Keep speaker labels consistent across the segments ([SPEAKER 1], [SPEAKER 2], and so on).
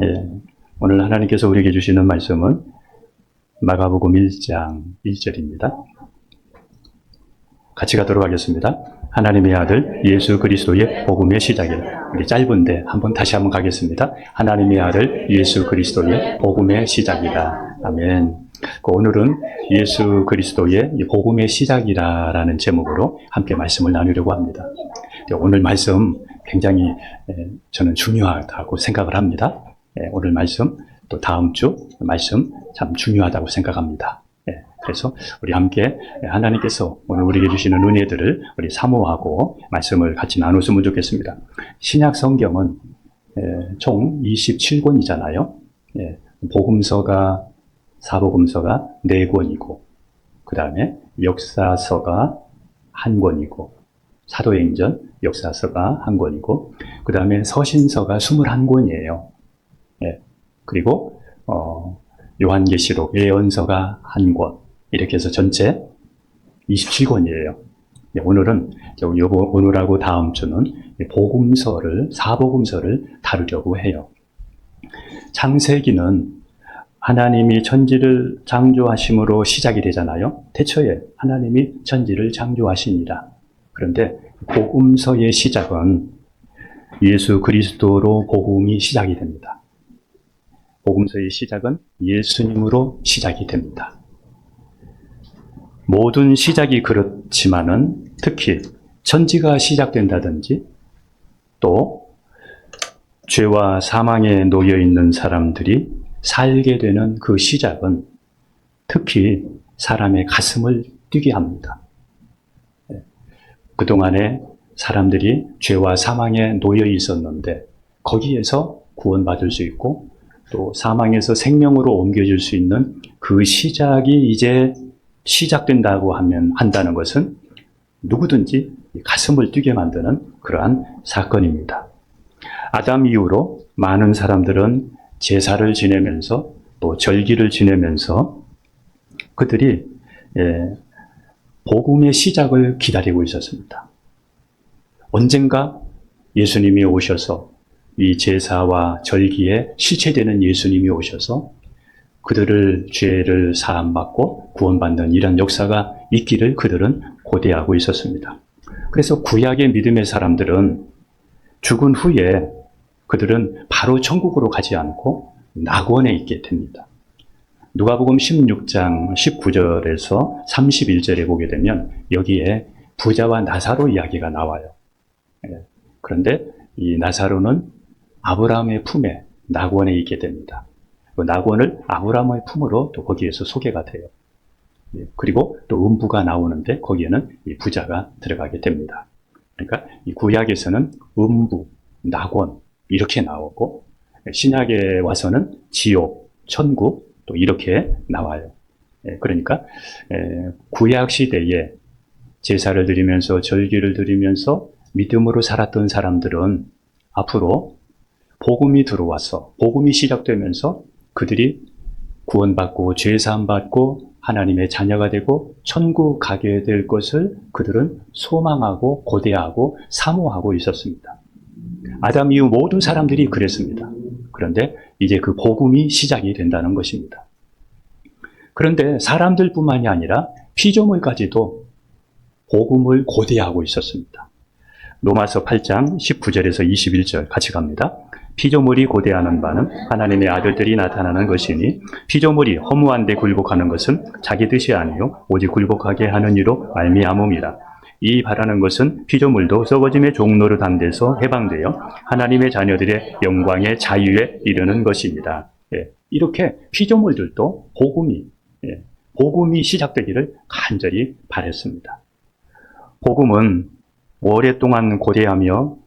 [SPEAKER 1] 예, 오늘 하나님께서 우리에게 주시는 말씀은 마가복음 1장 1절입니다. 같이 가도록 하겠습니다. 하나님의 아들 예수 그리스도의 복음의 시작이라. 우리 짧은데 다시 한번 가겠습니다. 하나님의 아들 예수 그리스도의 복음의 시작이라. 아멘. 오늘은 예수 그리스도의 복음의 시작이라라는 제목으로 함께 말씀을 나누려고 합니다. 오늘 말씀 굉장히 저는 중요하다고 생각을 합니다. 오늘 말씀, 또 다음 주 말씀 참 중요하다고 생각합니다. 그래서 우리 함께 하나님께서 오늘 우리에게 주시는 은혜들을 우리 사모하고 말씀을 같이 나눴으면 좋겠습니다. 신약 성경은 총 27권이잖아요. 복음서가, 사복음서가 4권이고, 그 다음에 역사서가 1권이고, 사도행전 역사서가 1권이고, 그 다음에 서신서가 21권이에요. 그리고 요한계시록 예언서가 1권, 이렇게 해서 전체 27권이에요. 오늘은 오늘하고 다음 주는 복음서를, 사복음서를 다루려고 해요. 창세기는 하나님이 천지를 창조하심으로 시작이 되잖아요. 태초에 하나님이 천지를 창조하시니라. 그런데 복음서의 시작은 예수 그리스도로 복음이 시작이 됩니다. 복음서의 시작은 예수님으로 시작이 됩니다. 모든 시작이 그렇지만은 특히 천지가 시작된다든지 또 죄와 사망에 놓여 있는 사람들이 살게 되는 그 시작은 특히 사람의 가슴을 뛰게 합니다. 그동안에 사람들이 죄와 사망에 놓여 있었는데 거기에서 구원받을 수 있고 또 사망에서 생명으로 옮겨질 수 있는 그 시작이 이제 시작된다고 한다는 것은 누구든지 가슴을 뛰게 만드는 그러한 사건입니다. 아담 이후로 많은 사람들은 제사를 지내면서 또 절기를 지내면서 그들이 복음의 시작을 기다리고 있었습니다. 언젠가 예수님이 오셔서 이 제사와 절기에 실체되는 예수님이 오셔서 그들을 죄를 사함받고 구원받는 이런 역사가 있기를 그들은 고대하고 있었습니다. 그래서 구약의 믿음의 사람들은 죽은 후에 그들은 바로 천국으로 가지 않고 낙원에 있게 됩니다. 누가복음 16장 19절에서 31절에 보게 되면 여기에 부자와 나사로 이야기가 나와요. 그런데 이 나사로는 아브라함의 품에 낙원에 있게 됩니다. 그 낙원을 아브라함의 품으로 또 거기에서 소개가 돼요. 그리고 또 음부가 나오는데 거기에는 이 부자가 들어가게 됩니다. 그러니까 이 구약에서는 음부, 낙원 이렇게 나오고 신약에 와서는 지옥, 천국 또 이렇게 나와요. 그러니까 구약 시대에 제사를 드리면서 절기를 드리면서 믿음으로 살았던 사람들은 앞으로 복음이 들어와서 복음이 시작되면서 그들이 구원받고 죄사함 받고 하나님의 자녀가 되고 천국 가게 될 것을 그들은 소망하고 고대하고 사모하고 있었습니다. 아담 이후 모든 사람들이 그랬습니다. 그런데 이제 그 복음이 시작이 된다는 것입니다. 그런데 사람들뿐만이 아니라 피조물까지도 복음을 고대하고 있었습니다. 로마서 8장 19절에서 21절 같이 갑니다. 피조물이 고대하는 바는 하나님의 아들들이 나타나는 것이니 피조물이 허무한 데 굴복하는 것은 자기 뜻이 아니요 오직 굴복하게 하는 이로 말미암음이라. 이 바라는 것은 피조물도 썩어짐의 종로를 담대서 해방되어 하나님의 자녀들의 영광의 자유에 이르는 것입니다. 이렇게 피조물들도 복음이 시작되기를 간절히 바랬습니다. 복음은 오랫동안 고대하며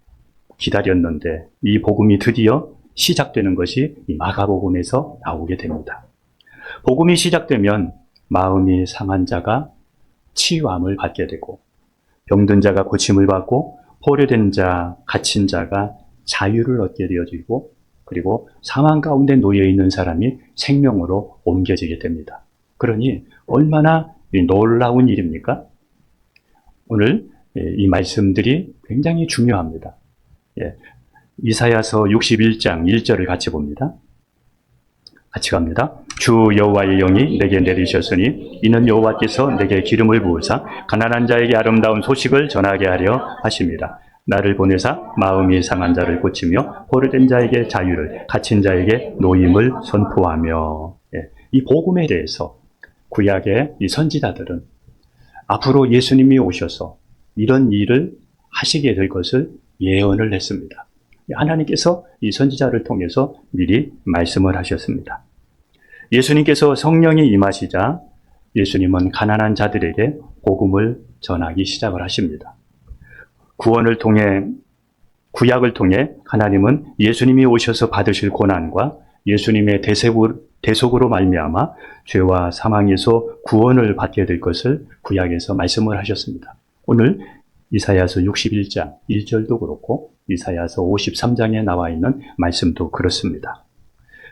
[SPEAKER 1] 기다렸는데 이 복음이 드디어 시작되는 것이 이 마가복음에서 나오게 됩니다. 복음이 시작되면 마음이 상한 자가 치유함을 받게 되고 병든 자가 고침을 받고 포로된 자, 갇힌 자가 자유를 얻게 되어지고 그리고 사망 가운데 놓여 있는 사람이 생명으로 옮겨지게 됩니다. 그러니 얼마나 놀라운 일입니까? 오늘 이 말씀들이 굉장히 중요합니다. 이사야서 61장 1절을 같이 봅니다. 같이 갑니다. 주 여호와의 영이 내게 내리셨으니 이는 여호와께서 내게 기름을 부으사 가난한 자에게 아름다운 소식을 전하게 하려 하심이라. 나를 보내사 마음이 상한 자를 고치며 포로된 자에게 자유를, 갇힌 자에게 노임을 선포하며. 이 복음에 대해서 구약의 이 선지자들은 앞으로 예수님이 오셔서 이런 일을 하시게 될 것을 예언을 했습니다. 하나님께서 이 선지자를 통해서 미리 말씀을 하셨습니다. 예수님께서 성령이 임하시자 예수님은 가난한 자들에게 복음을 전하기 시작을 하십니다. 구원을 통해, 구약을 통해 하나님은 예수님이 오셔서 받으실 고난과 예수님의 대속으로 말미암아 죄와 사망에서 구원을 받게 될 것을 구약에서 말씀을 하셨습니다. 오늘 이사야서 61장 1절도 그렇고 이사야서 53장에 나와 있는 말씀도 그렇습니다.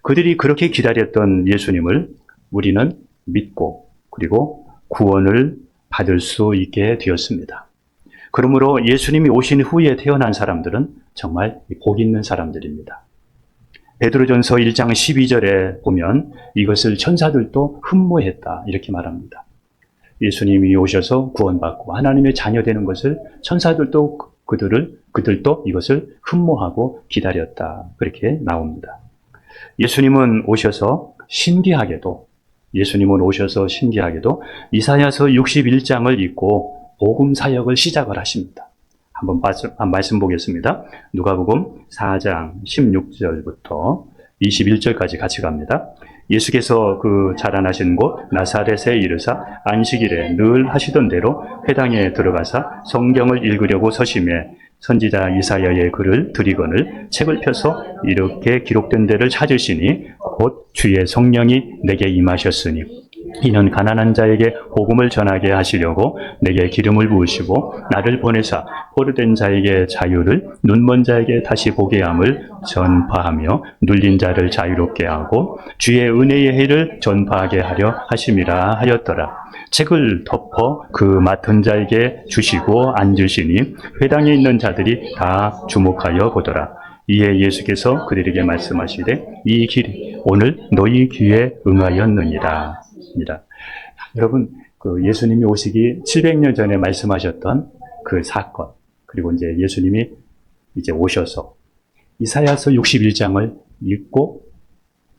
[SPEAKER 1] 그들이 그렇게 기다렸던 예수님을 우리는 믿고 그리고 구원을 받을 수 있게 되었습니다. 그러므로 예수님이 오신 후에 태어난 사람들은 정말 복 있는 사람들입니다. 베드로전서 1장 12절에 보면 이것을 천사들도 흠모했다 이렇게 말합니다. 예수님이 오셔서 구원받고 하나님의 자녀 되는 것을 천사들도 그들도 이것을 흠모하고 기다렸다 그렇게 나옵니다. 예수님은 오셔서 신기하게도 이사야서 61장을 읽고 복음 사역을 시작을 하십니다. 한번 말씀 보겠습니다. 누가복음 4장 16절부터 21절까지 같이 갑니다. 예수께서 그 자라나신 곳 나사렛에 이르사 안식일에 늘 하시던 대로 회당에 들어가사 성경을 읽으려고 서심해 선지자 이사야의 글을 들이거늘 책을 펴서 이렇게 기록된 데를 찾으시니 곧 주의 성령이 내게 임하셨으니 이는 가난한 자에게 복음을 전하게 하시려고 내게 기름을 부으시고 나를 보내사 포로된 자에게 자유를, 눈먼 자에게 다시 보게 함을 전파하며 눌린 자를 자유롭게 하고 주의 은혜의 해를 전파하게 하려 하심이라 하였더라. 책을 덮어 그 맡은 자에게 주시고 앉으시니 회당에 있는 자들이 다 주목하여 보더라. 이에 예수께서 그들에게 말씀하시되 이 길이 오늘 너희 귀에 응하였느니라. 여러분, 그 예수님이 오시기 700년 전에 말씀하셨던 그 사건, 그리고 이제 예수님이 이제 오셔서 이사야서 61장을 읽고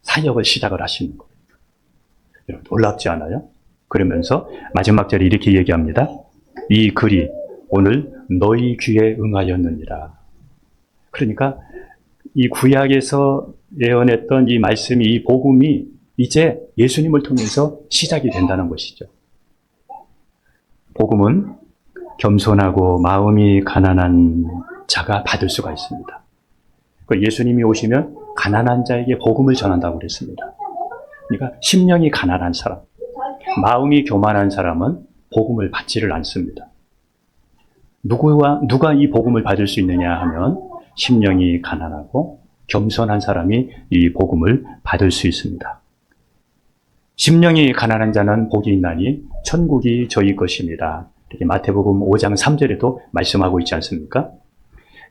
[SPEAKER 1] 사역을 시작을 하시는 거예요. 여러분, 놀랍지 않아요? 그러면서 마지막 절에 이렇게 얘기합니다. 이 글이 오늘 너희 귀에 응하였느니라. 그러니까 이 구약에서 예언했던 이 말씀이, 이 복음이 이제 예수님을 통해서 시작이 된다는 것이죠. 복음은 겸손하고 마음이 가난한 자가 받을 수가 있습니다. 예수님이 오시면 가난한 자에게 복음을 전한다고 그랬습니다. 그러니까 심령이 가난한 사람, 마음이 교만한 사람은 복음을 받지를 않습니다. 누가 이 복음을 받을 수 있느냐 하면 심령이 가난하고 겸손한 사람이 이 복음을 받을 수 있습니다. 심령이 가난한 자는 복이 있나니 천국이 저희 것입니다. 이렇게 마태복음 5장 3절에도 말씀하고 있지 않습니까?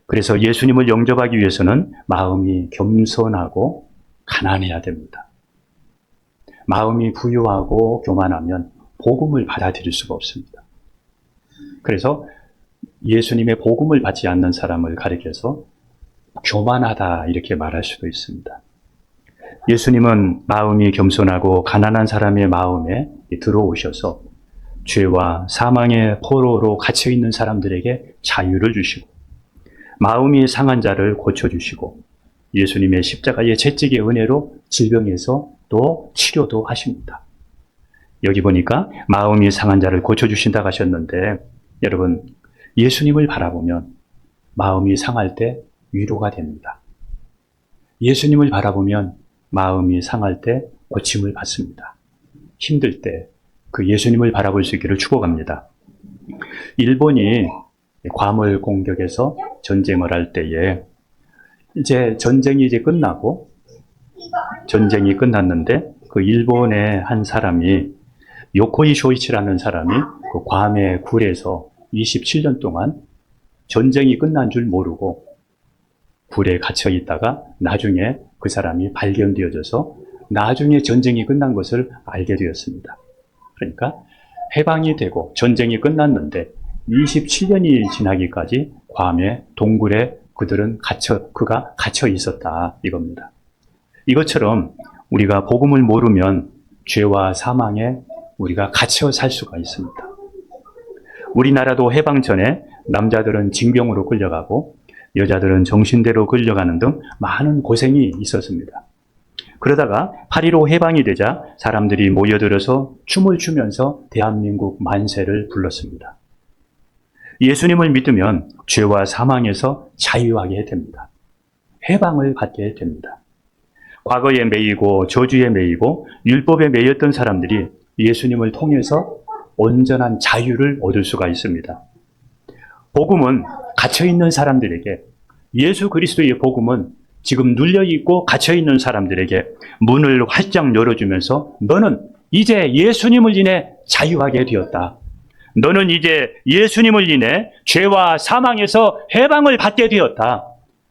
[SPEAKER 1] 그래서 예수님을 영접하기 위해서는 마음이 겸손하고 가난해야 됩니다. 마음이 부유하고 교만하면 복음을 받아들일 수가 없습니다. 그래서 예수님의 복음을 받지 않는 사람을 가리켜서 교만하다 이렇게 말할 수도 있습니다. 예수님은 마음이 겸손하고 가난한 사람의 마음에 들어오셔서 죄와 사망의 포로로 갇혀있는 사람들에게 자유를 주시고 마음이 상한 자를 고쳐주시고 예수님의 십자가의 채찍의 은혜로 질병에서 또 치료도 하십니다. 여기 보니까 마음이 상한 자를 고쳐주신다고 하셨는데 여러분, 예수님을 바라보면 마음이 상할 때 위로가 됩니다. 예수님을 바라보면 마음이 상할 때 고침을 받습니다. 힘들 때 그 예수님을 바라볼 수 있기를 축복합니다. 일본이 괌을 공격해서 전쟁을 할 때에 이제 전쟁이 끝나고 전쟁이 끝났는데 그 일본의 한 사람이 요코이 쇼이치라는 사람이 그 괌의 굴에서 27년 동안 전쟁이 끝난 줄 모르고 굴에 갇혀 있다가 나중에 그 사람이 발견되어져서 나중에 전쟁이 끝난 것을 알게 되었습니다. 그러니까 해방이 되고 전쟁이 끝났는데 27년이 지나기까지 괌의 동굴에 그가 갇혀 있었다 이겁니다. 이것처럼 우리가 복음을 모르면 죄와 사망에 우리가 갇혀 살 수가 있습니다. 우리나라도 해방 전에 남자들은 징병으로 끌려가고 여자들은 정신대로 끌려가는 등 많은 고생이 있었습니다. 그러다가 8.15 해방이 되자 사람들이 모여들어서 춤을 추면서 대한민국 만세를 불렀습니다. 예수님을 믿으면 죄와 사망에서 자유하게 됩니다. 해방을 받게 됩니다. 과거에 매이고 저주에 매이고 율법에 매였던 사람들이 예수님을 통해서 온전한 자유를 얻을 수가 있습니다. 복음은 갇혀있는 사람들에게, 예수 그리스도의 복음은 지금 눌려있고 갇혀있는 사람들에게 문을 활짝 열어주면서 너는 이제 예수님을 인해 자유하게 되었다. 너는 이제 예수님을 인해 죄와 사망에서 해방을 받게 되었다.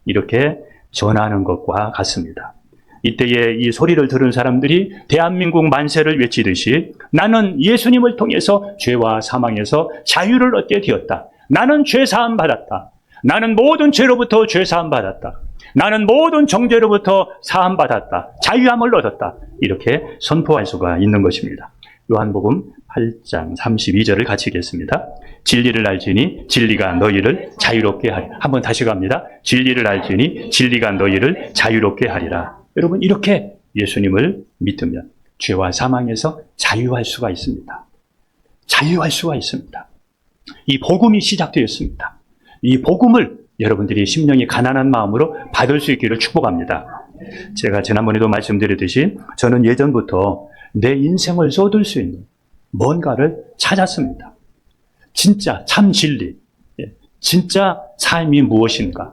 [SPEAKER 1] 이렇게 전하는 것과 같습니다. 이때에 이 소리를 들은 사람들이 대한민국 만세를 외치듯이 나는 예수님을 통해서 죄와 사망에서 자유를 얻게 되었다. 나는 죄 사함 받았다. 나는 모든 죄로부터 죄 사함 받았다. 나는 모든 정죄로부터 사함 받았다. 자유함을 얻었다. 이렇게 선포할 수가 있는 것입니다. 요한복음 8장 32절을 같이 읽겠습니다. 진리를 알지니 진리가 너희를 자유롭게 하리라. 한번 다시 갑니다. 진리를 알지니 진리가 너희를 자유롭게 하리라. 여러분, 이렇게 예수님을 믿으면 죄와 사망에서 자유할 수가 있습니다. 자유할 수가 있습니다. 이 복음이 시작되었습니다. 이 복음을 여러분들이 심령이 가난한 마음으로 받을 수 있기를 축복합니다. 제가 지난번에도 말씀드렸듯이 저는 예전부터 내 인생을 쏟을 수 있는 뭔가를 찾았습니다. 진짜 참 진리, 진짜 삶이 무엇인가,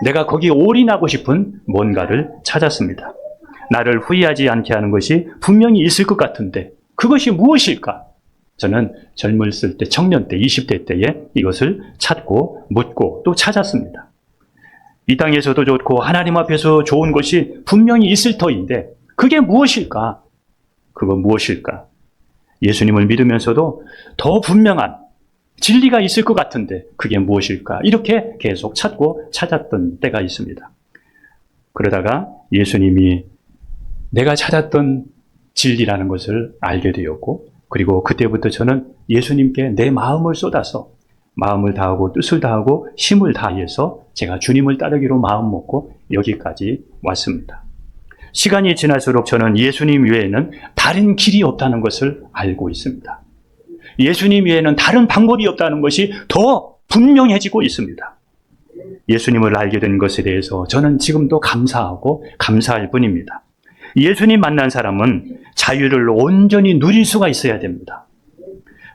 [SPEAKER 1] 내가 거기에 올인하고 싶은 뭔가를 찾았습니다. 나를 후회하지 않게 하는 것이 분명히 있을 것 같은데 그것이 무엇일까? 저는 젊었을 때, 청년 때, 20대 때에 이것을 찾고 묻고 또 찾았습니다. 이 땅에서도 좋고 하나님 앞에서 좋은 것이 분명히 있을 터인데 그게 무엇일까? 그건 무엇일까? 예수님을 믿으면서도 더 분명한 진리가 있을 것 같은데 그게 무엇일까? 이렇게 계속 찾고 찾았던 때가 있습니다. 그러다가 예수님이 내가 찾았던 진리라는 것을 알게 되었고, 그리고 그때부터 저는 예수님께 내 마음을 쏟아서 마음을 다하고 뜻을 다하고 힘을 다해서 제가 주님을 따르기로 마음 먹고 여기까지 왔습니다. 시간이 지날수록 저는 예수님 외에는 다른 길이 없다는 것을 알고 있습니다. 예수님 외에는 다른 방법이 없다는 것이 더 분명해지고 있습니다. 예수님을 알게 된 것에 대해서 저는 지금도 감사하고 감사할 뿐입니다. 예수님 만난 사람은 자유를 온전히 누릴 수가 있어야 됩니다.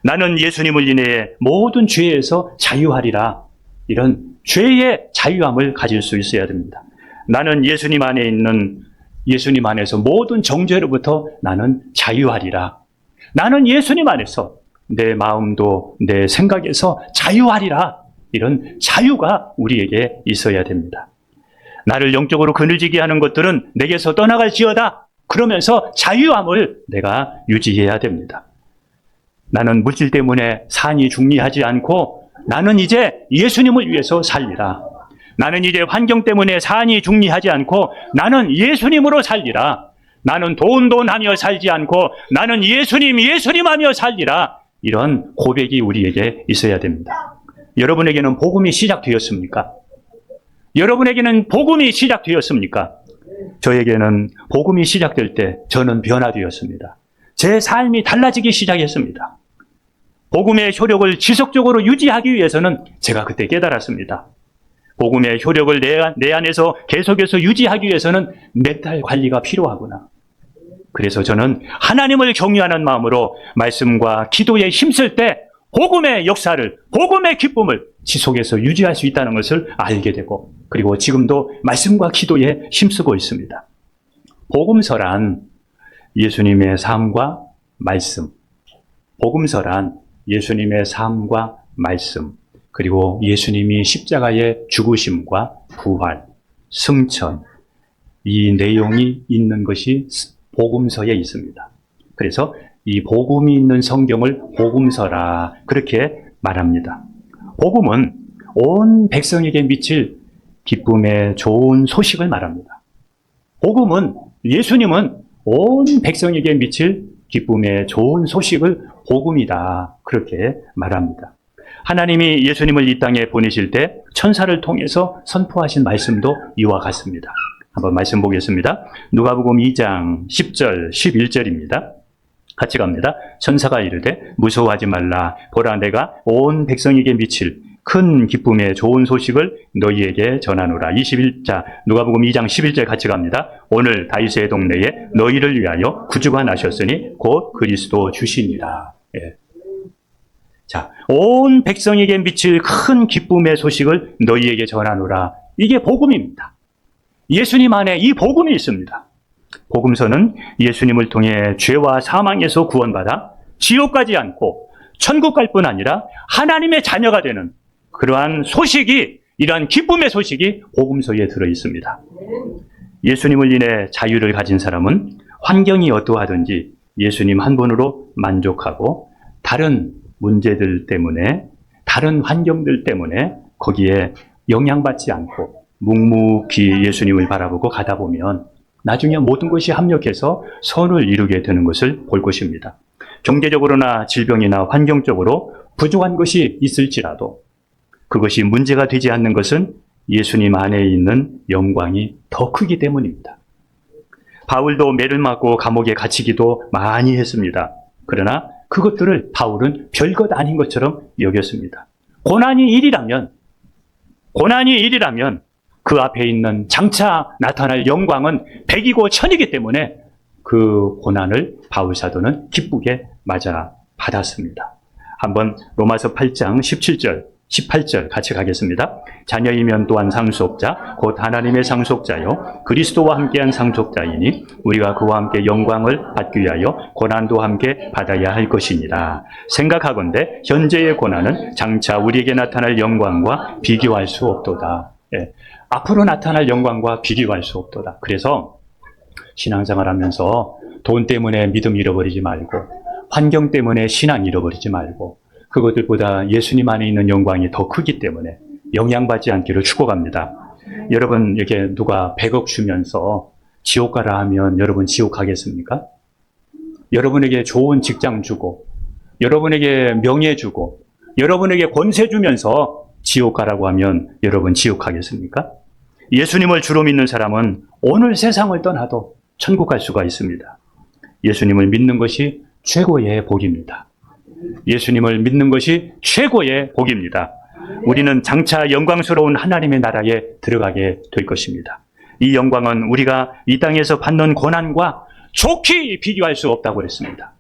[SPEAKER 1] 나는 예수님을 인해 모든 죄에서 자유하리라. 이런 죄의 자유함을 가질 수 있어야 됩니다. 나는 예수님 안에 있는 예수님 안에서 모든 정죄로부터 나는 자유하리라. 나는 예수님 안에서 내 마음도 내 생각에서 자유하리라. 이런 자유가 우리에게 있어야 됩니다. 나를 영적으로 그늘지게 하는 것들은 내게서 떠나갈지어다. 그러면서 자유함을 내가 유지해야 됩니다. 나는 물질 때문에 산이 중리하지 않고 나는 이제 예수님을 위해서 살리라. 나는 이제 환경 때문에 산이 중리하지 않고 나는 예수님으로 살리라. 나는 돈하며 살지 않고 나는 예수님 하며 살리라. 이런 고백이 우리에게 있어야 됩니다. 여러분에게는 복음이 시작되었습니까? 여러분에게는 복음이 시작되었습니까? 저에게는 복음이 시작될 때 저는 변화되었습니다. 제 삶이 달라지기 시작했습니다. 복음의 효력을 지속적으로 유지하기 위해서는 제가 그때 깨달았습니다. 복음의 효력을 내 안에서 계속해서 유지하기 위해서는 멘탈 관리가 필요하구나. 그래서 저는 하나님을 경외하는 마음으로 말씀과 기도에 힘쓸 때 복음의 역사를, 복음의 기쁨을 지속해서 유지할 수 있다는 것을 알게 되고, 그리고 지금도 말씀과 기도에 힘쓰고 있습니다. 복음서란 예수님의 삶과 말씀, 복음서란 예수님의 삶과 말씀, 그리고 예수님이 십자가의 죽으심과 부활, 승천, 이 내용이 있는 것이 복음서에 있습니다. 그래서 이 복음이 있는 성경을 복음서라 그렇게 말합니다. 복음은 온 백성에게 미칠 기쁨의 좋은 소식을 말합니다. 복음은, 예수님은 온 백성에게 미칠 기쁨의 좋은 소식을 복음이다 그렇게 말합니다. 하나님이 예수님을 이 땅에 보내실 때 천사를 통해서 선포하신 말씀도 이와 같습니다. 한번 말씀 보겠습니다. 누가복음 2장 10절 11절입니다. 같이 갑니다. 천사가 이르되 무서워하지 말라. 보라, 내가 온 백성에게 미칠 큰 기쁨의 좋은 소식을 너희에게 전하노라. 21자 누가복음 2장 11절 같이 갑니다. 오늘 다윗의 동네에 너희를 위하여 구주가 나셨으니 곧 그리스도 주시니라. 예. 자, 온 백성에게 미칠 큰 기쁨의 소식을 너희에게 전하노라. 이게 복음입니다. 예수님 안에 이 복음이 있습니다. 복음서는 예수님을 통해 죄와 사망에서 구원받아 지옥 가지 않고 천국 갈 뿐 아니라 하나님의 자녀가 되는 그러한 소식이, 이러한 기쁨의 소식이 복음서에 들어 있습니다. 예수님을 인해 자유를 가진 사람은 환경이 어떠하든지 예수님 한 분으로 만족하고 다른 문제들 때문에, 다른 환경들 때문에 거기에 영향받지 않고 묵묵히 예수님을 바라보고 가다 보면 나중에 모든 것이 합력해서 선을 이루게 되는 것을 볼 것입니다. 경제적으로나 질병이나 환경적으로 부족한 것이 있을지라도 그것이 문제가 되지 않는 것은 예수님 안에 있는 영광이 더 크기 때문입니다. 바울도 매를 맞고 감옥에 갇히기도 많이 했습니다. 그러나 그것들을 바울은 별것 아닌 것처럼 여겼습니다. 고난이 일이라면 그 앞에 있는 장차 나타날 영광은 백이고 천이기 때문에 그 고난을 바울 사도는 기쁘게 맞아 받았습니다. 한번 로마서 8장 17절 18절 같이 가겠습니다. 자녀이면 또한 상속자 곧 하나님의 상속자요 그리스도와 함께한 상속자이니 우리가 그와 함께 영광을 받기 위하여 고난도 함께 받아야 할 것이니라. 생각하건대 현재의 고난은 장차 우리에게 나타날 영광과 비교할 수 없도다. 예, 앞으로 나타날 영광과 비교할 수 없도다. 그래서 신앙생활하면서 돈 때문에 믿음 잃어버리지 말고 환경 때문에 신앙 잃어버리지 말고 그것들보다 예수님 안에 있는 영광이 더 크기 때문에 영향받지 않기를 축복합니다. 여러분, 이렇게 누가 100억 주면서 지옥 가라 하면 여러분 지옥 가겠습니까? 여러분에게 좋은 직장 주고 여러분에게 명예 주고 여러분에게 권세 주면서 지옥 가라고 하면 여러분 지옥 가겠습니까? 예수님을 주로 믿는 사람은 오늘 세상을 떠나도 천국 갈 수가 있습니다. 예수님을 믿는 것이 최고의 복입니다. 예수님을 믿는 것이 최고의 복입니다. 우리는 장차 영광스러운 하나님의 나라에 들어가게 될 것입니다. 이 영광은 우리가 이 땅에서 받는 고난과 좋게 비교할 수 없다고 그랬습니다.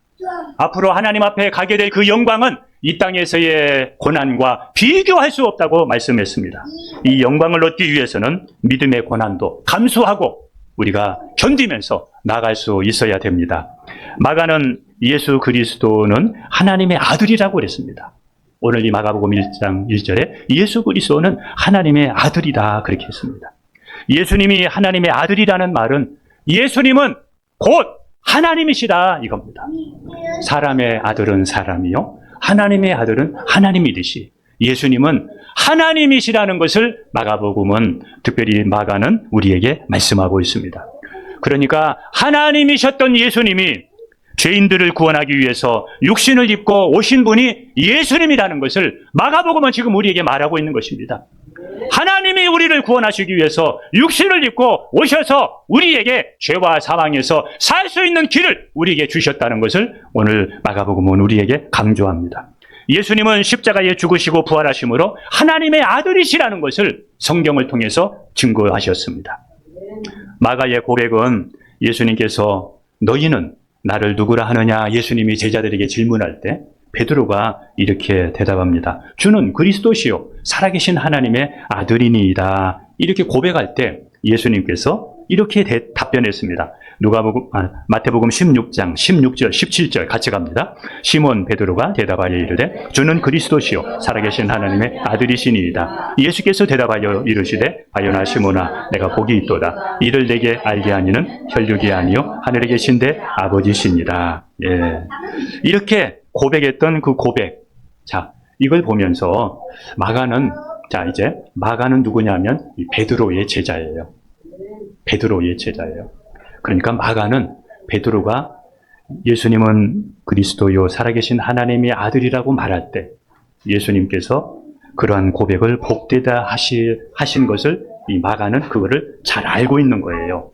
[SPEAKER 1] 앞으로 하나님 앞에 가게 될 그 영광은 이 땅에서의 고난과 비교할 수 없다고 말씀했습니다. 이 영광을 얻기 위해서는 믿음의 고난도 감수하고 우리가 견디면서 나아갈 수 있어야 됩니다. 마가는 예수 그리스도는 하나님의 아들이라고 그랬습니다. 오늘 이 마가복음 1장 1절에 예수 그리스도는 하나님의 아들이다 그렇게 했습니다. 예수님이 하나님의 아들이라는 말은 예수님은 곧 하나님이시다 이겁니다. 사람의 아들은 사람이요 하나님의 아들은 하나님이듯이 예수님은 하나님이시라는 것을 마가복음은, 특별히 마가는 우리에게 말씀하고 있습니다. 그러니까 하나님이셨던 예수님이 죄인들을 구원하기 위해서 육신을 입고 오신 분이 예수님이라는 것을 마가복음은 지금 우리에게 말하고 있는 것입니다. 하나님이 우리를 구원하시기 위해서 육신을 입고 오셔서 우리에게 죄와 사망에서 살 수 있는 길을 우리에게 주셨다는 것을 오늘 마가복음은 우리에게 강조합니다. 예수님은 십자가에 죽으시고 부활하심으로 하나님의 아들이시라는 것을 성경을 통해서 증거하셨습니다. 마가의 고백은 예수님께서 너희는 나를 누구라 하느냐 예수님이 제자들에게 질문할 때 베드로가 이렇게 대답합니다. 주는 그리스도시요 살아계신 하나님의 아들이니이다. 이렇게 고백할 때 예수님께서 이렇게 답변했습니다. 마태복음 16장 16절 17절 같이 갑니다. 시몬 베드로가 대답하여 이르되 주는 그리스도시요 살아계신 하나님의 아들이시니이다. 예수께서 대답하여 이르시되 바요나 시몬아 내가 복이 있도다. 이를 내게 알게 하니는 혈육이 아니요 하늘에 계신데 아버지시니라. 예. 이렇게 고백했던 그 고백. 자, 이걸 보면서 마가는 누구냐면 이 베드로의 제자예요. 베드로의 제자예요. 그러니까 마가는 베드로가 예수님은 그리스도요 살아계신 하나님의 아들이라고 말할 때 예수님께서 그러한 고백을 복되다 하신 것을 이 마가는 그거를 잘 알고 있는 거예요.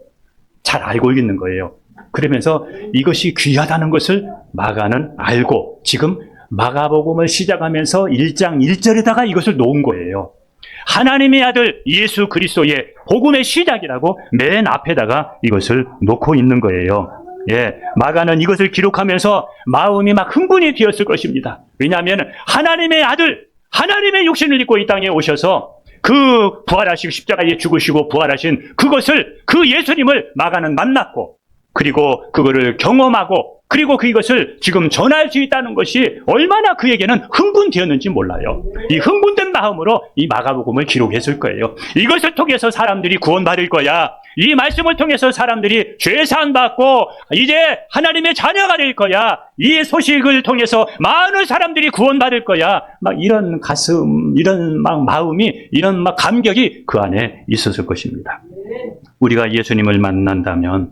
[SPEAKER 1] 잘 알고 있는 거예요. 그러면서 이것이 귀하다는 것을 마가는 알고 지금 마가복음을 시작하면서 1장 1절에다가 이것을 놓은 거예요. 하나님의 아들 예수 그리스도의 복음의 시작이라고 맨 앞에다가 이것을 놓고 있는 거예요. 예, 마가는 이것을 기록하면서 마음이 막 흥분이 되었을 것입니다. 왜냐하면 하나님의 아들, 하나님의 육신을 입고 이 땅에 오셔서 그 부활하시고 십자가에 죽으시고 부활하신 그것을, 그 예수님을 마가는 만났고 그리고 그거를 경험하고 그리고 그것을 지금 전할 수 있다는 것이 얼마나 그에게는 흥분되었는지 몰라요. 이 흥분된 마음으로 이 마가복음을 기록했을 거예요. 이것을 통해서 사람들이 구원받을 거야. 이 말씀을 통해서 사람들이 죄사함 받고 이제 하나님의 자녀가 될 거야. 이 소식을 통해서 많은 사람들이 구원받을 거야. 막 이런 가슴, 이런 막 마음이, 이런 막 감격이 그 안에 있었을 것입니다. 우리가 예수님을 만났다면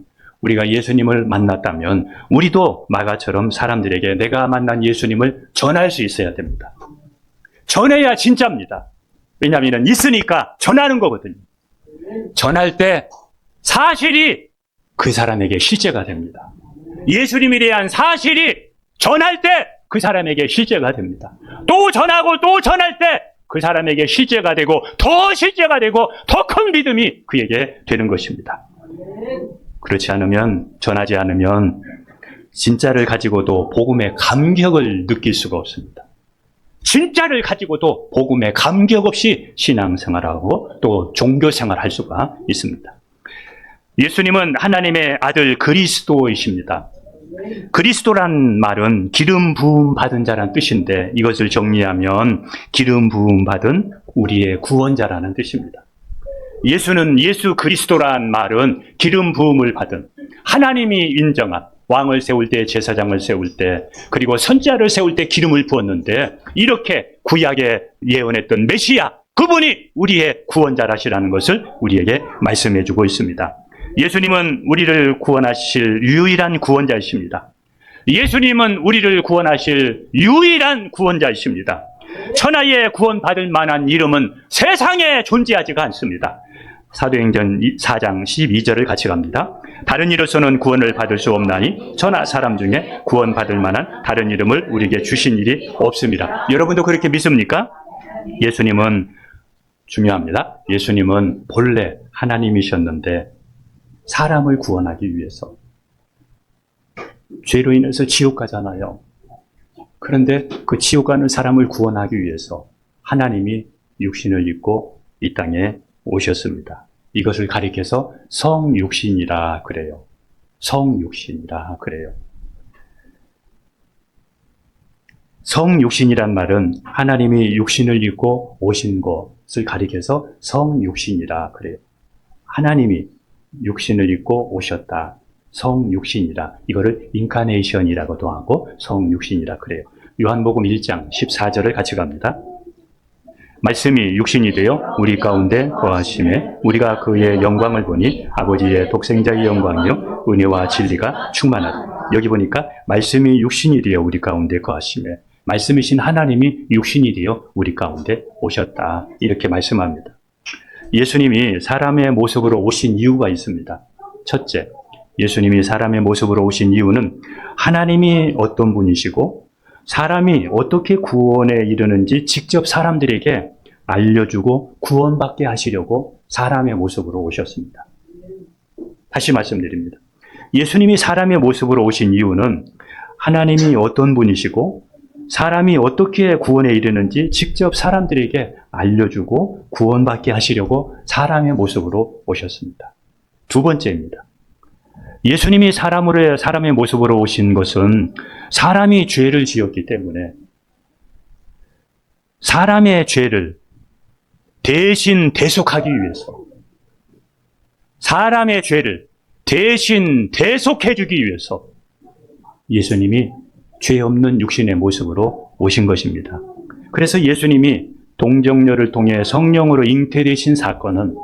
[SPEAKER 1] 우리도 마가처럼 사람들에게 내가 만난 예수님을 전할 수 있어야 됩니다. 전해야 진짜입니다. 왜냐하면 있으니까 전하는 거거든요. 전할 때 사실이 그 사람에게 실제가 됩니다. 예수님에 대한 사실이 전할 때 그 사람에게 실제가 됩니다. 또 전하고 또 전할 때 그 사람에게 실제가 되고 더 실제가 되고 더 큰 믿음이 그에게 되는 것입니다. 그렇지 않으면, 전하지 않으면 진짜를 가지고도 복음의 감격을 느낄 수가 없습니다. 진짜를 가지고도 복음의 감격 없이 신앙생활하고 또 종교생활할 수가 있습니다. 예수님은 하나님의 아들 그리스도이십니다. 그리스도란 말은 기름 부음 받은 자란 뜻인데 이것을 정리하면 기름 부음 받은 우리의 구원자라는 뜻입니다. 예수 그리스도란 말은 기름 부음을 받은 하나님이 인정한 왕을 세울 때, 제사장을 세울 때, 그리고 선지자를 세울 때 기름을 부었는데 이렇게 구약에 예언했던 메시아, 그분이 우리의 구원자라시라는 것을 우리에게 말씀해 주고 있습니다. 예수님은 우리를 구원하실 유일한 구원자이십니다. 예수님은 우리를 구원하실 유일한 구원자이십니다. 천하에 구원받을 만한 이름은 세상에 존재하지가 않습니다. 사도행전 4장 12절을 같이 갑니다. 다른 이로서는 구원을 받을 수 없나니 천하 사람 중에 구원받을 만한 다른 이름을 우리에게 주신 일이 없습니다. 여러분도 그렇게 믿습니까? 예수님은 중요합니다. 예수님은 본래 하나님이셨는데 사람을 구원하기 위해서 죄로 인해서 지옥 가잖아요. 그런데 그 지옥 가는 사람을 구원하기 위해서 하나님이 육신을 입고 이 땅에 오셨습니다. 이것을 가리켜서 성육신이라 그래요. 성육신이라 그래요. 성육신이란 말은 하나님이 육신을 입고 오신 것을 가리켜서 성육신이라 그래요. 하나님이 육신을 입고 오셨다. 성육신이라. 이거를 인카네이션이라고도 하고 성육신이라 그래요. 요한복음 1장 14절을 같이 갑니다. 말씀이 육신이 되어 우리 가운데 거하심에 우리가 그의 영광을 보니 아버지의 독생자의 영광이요 은혜와 진리가 충만하다. 여기 보니까 말씀이 육신이 되어 우리 가운데 거하심에 말씀이신 하나님이 육신이 되어 우리 가운데 오셨다. 이렇게 말씀합니다. 예수님이 사람의 모습으로 오신 이유가 있습니다. 첫째, 예수님이 사람의 모습으로 오신 이유는 하나님이 어떤 분이시고 사람이 어떻게 구원에 이르는지 직접 사람들에게 알려주고 구원받게 하시려고 사람의 모습으로 오셨습니다. 다시 말씀드립니다. 예수님이 사람의 모습으로 오신 이유는 하나님이 어떤 분이시고 사람이 어떻게 구원에 이르는지 직접 사람들에게 알려주고 구원받게 하시려고 사람의 모습으로 오셨습니다. 두 번째입니다. 예수님이 사람의 모습으로 오신 것은 사람이 죄를 지었기 때문에 사람의 죄를 대신 대속하기 위해서, 사람의 죄를 대신 대속해주기 위해서 예수님이 죄 없는 육신의 모습으로 오신 것입니다. 그래서 예수님이 동정녀를 통해 성령으로 잉태되신 사건은,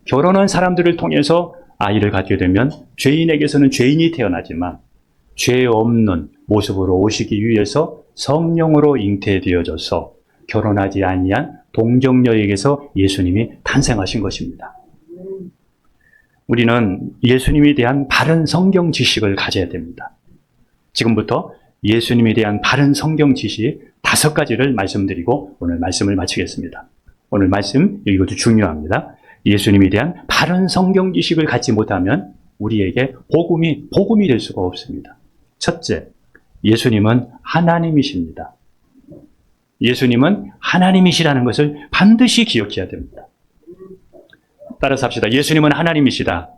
[SPEAKER 1] 결혼한 사람들을 통해서 아이를 갖게 되면 죄인에게서는 죄인이 태어나지만 죄 없는 모습으로 오시기 위해서 성령으로 잉태되어져서 결혼하지 아니한 동정녀에게서 예수님이 탄생하신 것입니다. 우리는 예수님에 대한 바른 성경 지식을 가져야 됩니다. 지금부터 예수님에 대한 바른 성경 지식 5가지를 말씀드리고 오늘 말씀을 마치겠습니다. 오늘 말씀, 이것도 중요합니다. 예수님에 대한 바른 성경 지식을 갖지 못하면 우리에게 복음이 될 수가 없습니다. 첫째, 예수님은 하나님이십니다. 예수님은 하나님이시라는 것을 반드시 기억해야 됩니다. 따라서 합시다. 예수님은 하나님이시다.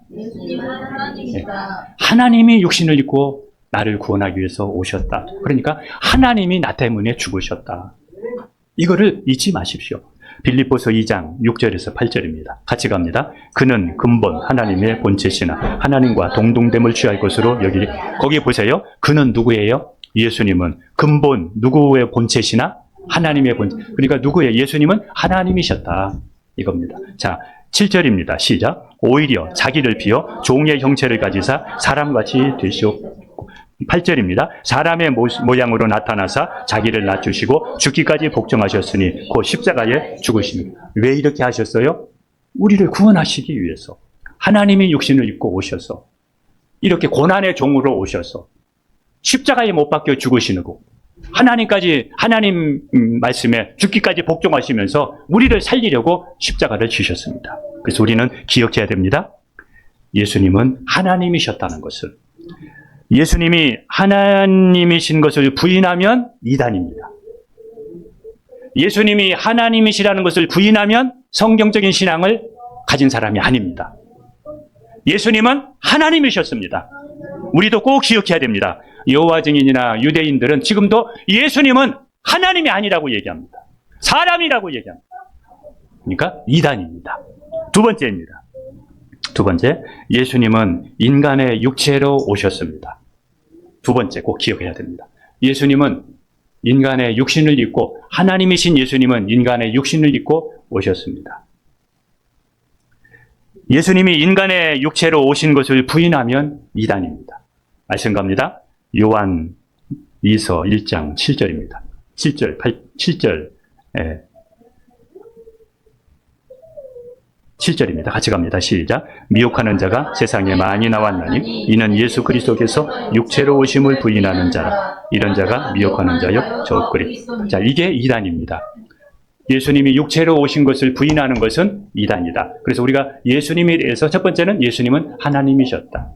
[SPEAKER 1] 하나님이 육신을 입고 나를 구원하기 위해서 오셨다. 그러니까 하나님이 나 때문에 죽으셨다. 이거를 잊지 마십시오. 빌립보서 2장 6절에서 8절입니다. 같이 갑니다. 그는 근본 하나님의 본체시나 하나님과 동등됨을 취할 것으로 여기니. 거기 보세요. 그는 누구예요? 예수님은 근본 누구의 본체시나 하나님의 본체. 그러니까 누구예요? 예수님은 하나님이셨다. 이겁니다. 자, 7절입니다. 시작. 오히려 자기를 비워 종의 형체를 가지사 사람같이 되시옵고. 8절입니다. 사람의 모양으로 나타나사 자기를 낮추시고 죽기까지 복종하셨으니 곧 십자가에 죽으십니다. 왜 이렇게 하셨어요? 우리를 구원하시기 위해서. 하나님이 육신을 입고 오셔서 이렇게 고난의 종으로 오셔서 십자가에 못 박혀 죽으시는 거, 하나님 말씀에 죽기까지 복종하시면서 우리를 살리려고 십자가를 지셨습니다. 그래서 우리는 기억해야 됩니다. 예수님은 하나님이셨다는 것을. 예수님이 하나님이신 것을 부인하면 이단입니다. 예수님이 하나님이시라는 것을 부인하면 성경적인 신앙을 가진 사람이 아닙니다. 예수님은 하나님이셨습니다. 우리도 꼭 기억해야 됩니다. 여호와 증인이나 유대인들은 지금도 예수님은 하나님이 아니라고 얘기합니다. 사람이라고 얘기합니다. 그러니까 이단입니다. 두 번째, 예수님은 인간의 육체로 오셨습니다. 두 번째 꼭 기억해야 됩니다. 예수님은 인간의 육신을 입고, 하나님이신 예수님은 인간의 육신을 입고 오셨습니다. 예수님이 인간의 육체로 오신 것을 부인하면 이단입니다. 말씀 갑니다. 요한 2서 1장 7절입니다. 7절입니다. 같이 갑니다. 시작. 미혹하는 자가 세상에 많이 나왔나니 이는 예수 그리스도께서 육체로 오심을 부인하는 자라. 이런 자가 미혹하는 자요 적그리. 자, 이게 이단입니다. 예수님이 육체로 오신 것을 부인하는 것은 이단이다. 그래서 우리가 예수님에 대해서 첫 번째는 예수님은 하나님이셨다.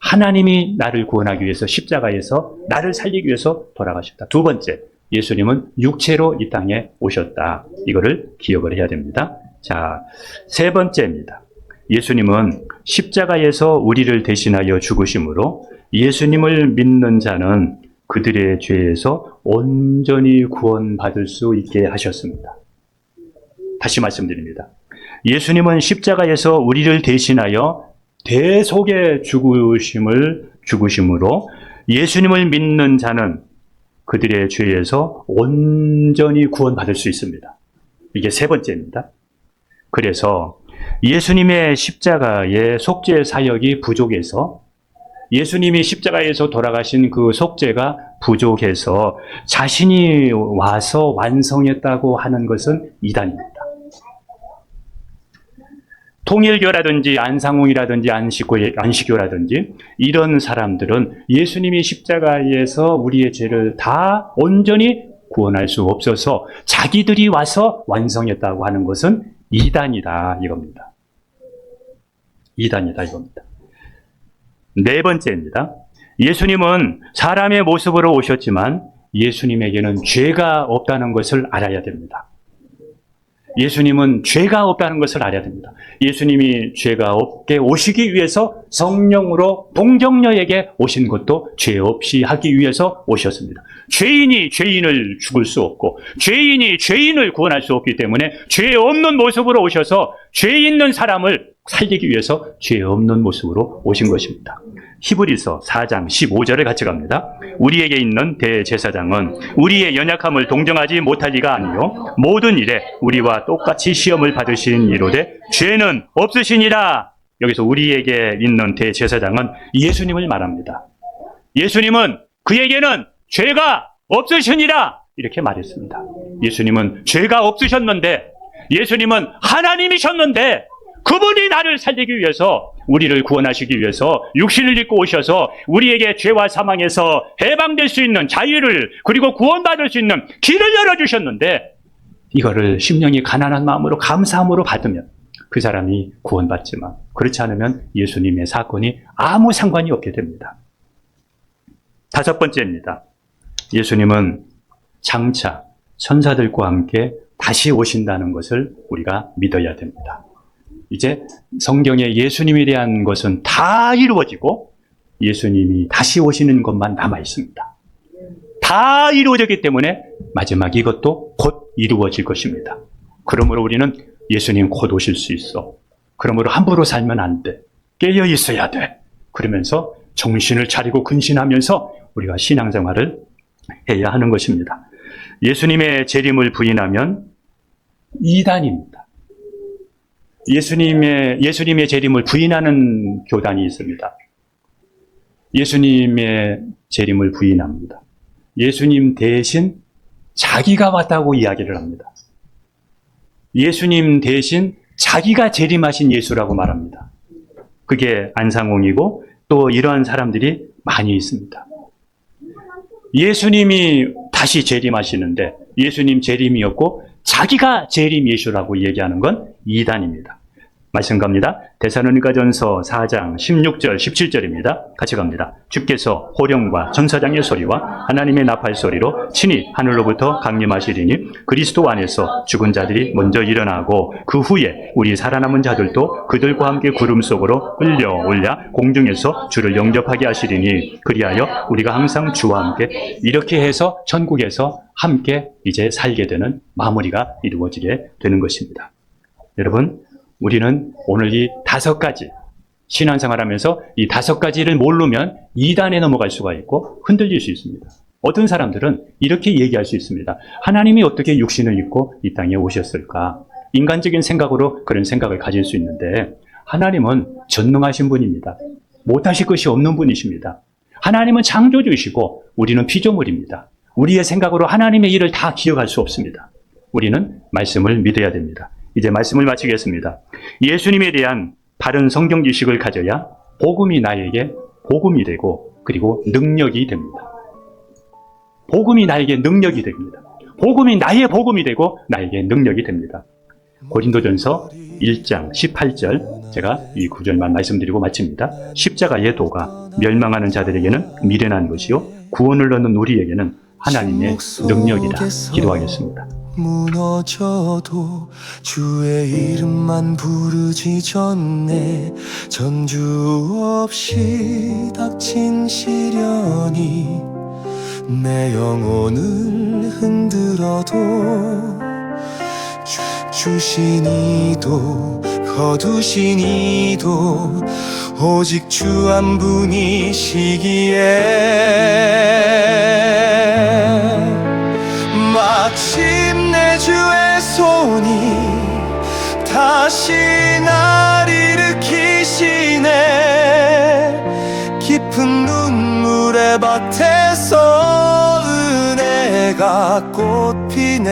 [SPEAKER 1] 하나님이 나를 구원하기 위해서 십자가에서 나를 살리기 위해서 돌아가셨다. 두 번째, 예수님은 육체로 이 땅에 오셨다. 이거를 기억을 해야 됩니다. 자, 세 번째입니다. 예수님은 십자가에서 우리를 대신하여 죽으심으로 예수님을 믿는 자는 그들의 죄에서 온전히 구원받을 수 있게 하셨습니다. 다시 말씀드립니다. 예수님은 십자가에서 우리를 대신하여 대속의 죽으심으로 예수님을 믿는 자는 그들의 죄에서 온전히 구원받을 수 있습니다. 이게 세 번째입니다. 그래서 예수님의 십자가의 속죄 사역이 부족해서, 예수님이 십자가에서 돌아가신 그 속죄가 부족해서 자신이 와서 완성했다고 하는 것은 이단입니다. 통일교라든지 안상홍이라든지 안식교라든지 이런 사람들은 예수님이 십자가에서 우리의 죄를 다 온전히 구원할 수 없어서 자기들이 와서 완성했다고 하는 것은 이단이다 이겁니다. 이단이다 이겁니다. 네 번째입니다. 예수님은 사람의 모습으로 오셨지만 예수님에게는 죄가 없다는 것을 알아야 됩니다. 예수님은 죄가 없다는 것을 알아야 됩니다. 예수님이 죄가 없게 오시기 위해서 성령으로 동정녀에게 오신 것도 죄 없이 하기 위해서 오셨습니다. 죄인이 죄인을 죽을 수 없고 죄인이 죄인을 구원할 수 없기 때문에 죄 없는 모습으로 오셔서 죄 있는 사람을 살리기 위해서 죄 없는 모습으로 오신 것입니다. 히브리서 4장 15절을 같이 갑니다. 우리에게 있는 대제사장은 우리의 연약함을 동정하지 못할 리가 아니요 모든 일에 우리와 똑같이 시험을 받으신 이로되 죄는 없으시니라. 여기서 우리에게 있는 대제사장은 예수님을 말합니다. 예수님은 그에게는 죄가 없으시니라 이렇게 말했습니다. 예수님은 죄가 없으셨는데, 예수님은 하나님이셨는데 그분이 나를 살리기 위해서, 우리를 구원하시기 위해서 육신을 입고 오셔서 우리에게 죄와 사망에서 해방될 수 있는 자유를, 그리고 구원받을 수 있는 길을 열어주셨는데, 이거를 심령이 가난한 마음으로 감사함으로 받으면 그 사람이 구원받지만, 그렇지 않으면 예수님의 사건이 아무 상관이 없게 됩니다. 다섯 번째입니다. 예수님은 장차 천사들과 함께 다시 오신다는 것을 우리가 믿어야 됩니다. 이제 성경에 예수님에 대한 것은 다 이루어지고 예수님이 다시 오시는 것만 남아 있습니다. 다 이루어졌기 때문에 마지막 이것도 곧 이루어질 것입니다. 그러므로 우리는 예수님 곧 오실 수 있어. 그러므로 함부로 살면 안 돼. 깨어 있어야 돼. 그러면서 정신을 차리고 근신하면서 우리가 신앙생활을 해야 하는 것입니다. 예수님의 재림을 부인하면 이단입니다. 예수님의 재림을 부인하는 교단이 있습니다. 예수님의 재림을 부인합니다. 예수님 대신 자기가 왔다고 이야기를 합니다. 예수님 대신 자기가 재림하신 예수라고 말합니다. 그게 안상홍이고 또 이러한 사람들이 많이 있습니다. 예수님이 다시 재림하시는데 예수님 재림이었고 자기가 재림 예수라고 얘기하는 건 이단입니다. 말씀 갑니다. 데살로니가전서 4장 16절 17절입니다. 같이 갑니다. 주께서 호령과 천사장의 소리와 하나님의 나팔 소리로 친히 하늘로부터 강림하시리니 그리스도 안에서 죽은 자들이 먼저 일어나고 그 후에 우리 살아남은 자들도 그들과 함께 구름 속으로 끌려올려 공중에서 주를 영접하게 하시리니 그리하여 우리가 항상 주와 함께 이렇게 해서 천국에서 함께 이제 살게 되는 마무리가 이루어지게 되는 것입니다. 여러분, 우리는 오늘 이 5가지 신앙생활하면서 이 5가지를 모르면 이단에 넘어갈 수가 있고 흔들릴 수 있습니다. 어떤 사람들은 이렇게 얘기할 수 있습니다. 하나님이 어떻게 육신을 입고 이 땅에 오셨을까? 인간적인 생각으로 그런 생각을 가질 수 있는데 하나님은 전능하신 분입니다. 못하실 것이 없는 분이십니다. 하나님은 창조주이시고 우리는 피조물입니다. 우리의 생각으로 하나님의 일을 다 기억할 수 없습니다. 우리는 말씀을 믿어야 됩니다. 이제 말씀을 마치겠습니다. 예수님에 대한 바른 성경 지식을 가져야 복음이 나에게 복음이 되고 그리고 능력이 됩니다. 복음이 나에게 능력이 됩니다. 복음이 나의 복음이 되고 나에게 능력이 됩니다. 고린도전서 1장 18절 제가 이 구절만 말씀드리고 마칩니다. 십자가의 도가 멸망하는 자들에게는 미련한 것이요 구원을 얻는 우리에게는 하나님의 능력이라. 기도하겠습니다.
[SPEAKER 2] 무너져도 주의 이름만 부르기 전에 전주 없이 닥친 시련이 내 영혼을 흔들어도 주신 이도 거두신 이도 오직 주 한 분이시기에 마침내 주의 손이 다시 날 일으키시네. 깊은 눈물의 밭에서 은혜가 꽃피네.